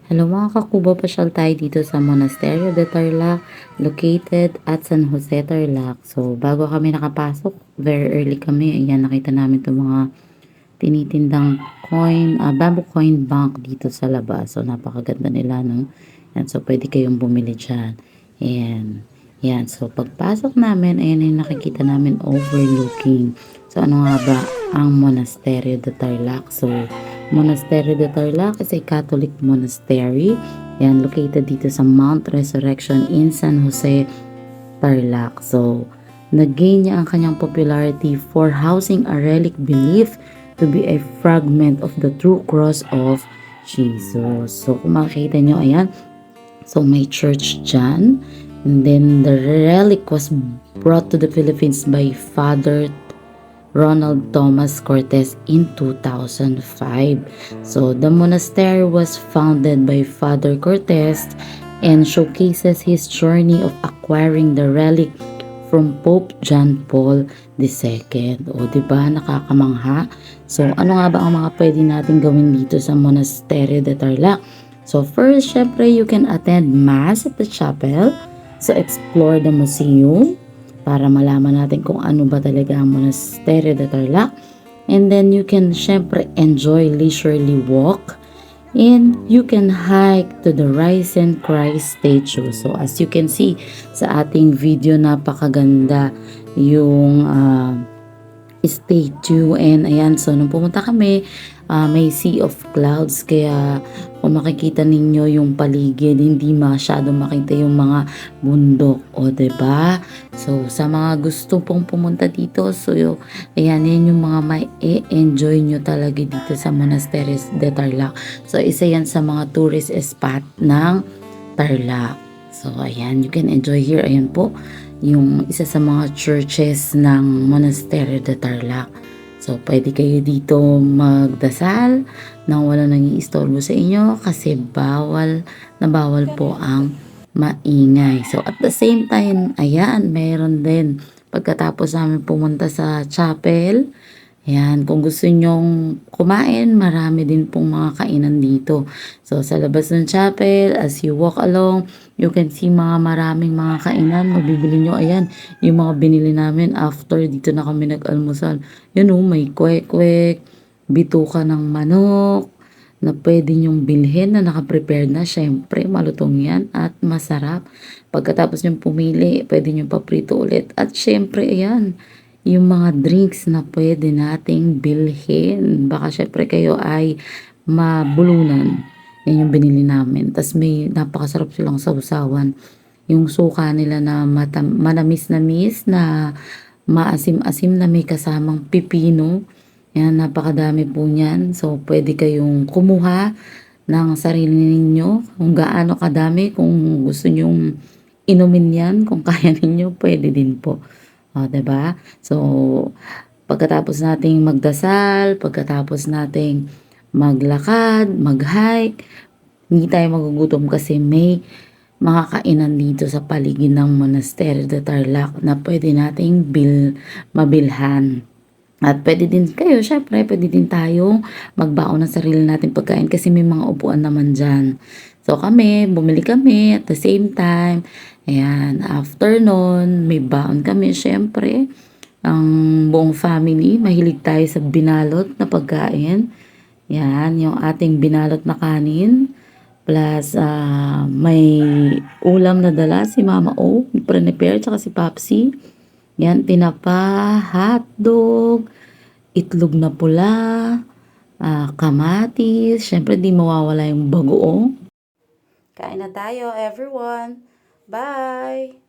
Hello mga kakubo, pasyal tayo dito sa Monasterio de Tarlac, located at San Jose, Tarlac. So, bago kami nakapasok, very early kami. Ayan, nakita namin itong mga tinitindang bamboo coin bank dito sa labas. So, napakaganda nila, no? Yan, so, pwede kayong bumili dyan. Ayan. Yan, so, pagpasok namin, ayan yung nakikita namin overlooking. So, ano nga ba ang Monasterio de Tarlac? So, Monasterio de Tarlac is a Catholic monastery. Yan, located dito sa Mount Resurrection in San Jose, Tarlac. So, nag-gain niya ang kanyang popularity for housing a relic believed to be a fragment of the true cross of Jesus. So, kung makikita nyo, ayan. So, may church dyan. And then, the relic was brought to the Philippines by Father Ronald Thomas Cortez in 2005. So, the monastery was founded by Father Cortez and showcases his journey of acquiring the relic from Pope John Paul II. O, diba? Nakakamangha. So, ano nga ba ang mga pwede natin gawin dito sa Monasterio de Tarlac? So, first, syempre, you can attend Mass at the chapel. So, explore the museum para malaman natin kung ano ba talaga ang Monasterio de Tarlac. And then you can syempre enjoy leisurely walk and you can hike to the Risen Christ statue. So as you can see sa ating video, napakaganda yung statue. And ayan, so nung pumunta kami, may sea of clouds, kaya kung makikita ninyo yung paligid, hindi masyado makita yung mga bundok, o diba? So sa mga gusto pong pumunta dito, so ayan, yan yung mga may enjoy nyo talaga dito sa Monasterio de Tarlac. So isa yan sa mga tourist spot ng Tarlac. So ayan, you can enjoy here. Ayan po yung isa sa mga churches ng Monasterio de Tarlac. So, pwede kayo dito magdasal nang wala nang-iistorbo sa inyo kasi bawal na bawal po ang maingay. So, at the same time, ayan, meron din pagkatapos namin pumunta sa chapel. Ayan, kung gusto nyong kumain, marami din pong mga kainan dito. So, sa labas ng chapel, as you walk along, you can see maraming mga kainan. Mabibili nyo, ayan, yung mga binili namin after dito na kami nag-almusal. Yun may kwek-kwek, bituka ng manok, na pwede nyong bilhin na nakaprepare na. Syempre, malutong yan at masarap. Pagkatapos nyong pumili, pwede nyong paprito ulit. At syempre, ayan, yung mga drinks na pwede nating bilhin. Baka syempre kayo ay mabulunan. Yan yung binili namin. Tapos may napakasarap silang sausawan. Yung suka nila na manamis-namis, na maasim-asim, na may kasamang pipino. Yan, napakadami po niyan. So, pwede kayong kumuha ng sarili ninyo. Kung gaano kadami, kung gusto nyong inumin yan, kung kaya ninyo, pwede din po. O, diba? So, pagkatapos nating magdasal, pagkatapos nating maglakad, mag-hike, hindi tayo magugutom kasi may mga kainan dito sa paligid ng Monasterio de Tarlac na pwede nating mabilhan. At pwede din kayo, syempre, pwede din tayong magbaon ng sarili natin pagkain kasi may mga upuan naman dyan. So kami, bumili kami at the same time. Ayan, after nun, may baon kami, syempre. Ang buong family, mahilig tayo sa binalot na pagkain. Yan, yung ating binalot na kanin. Plus, may ulam na dala si Mama O, prepare, tsaka si Papsi. Yan, tinapa, hotdog, itlog na pula, kamatis. Syempre, di mawawala yung bagoong. Kain na tayo, everyone. Bye!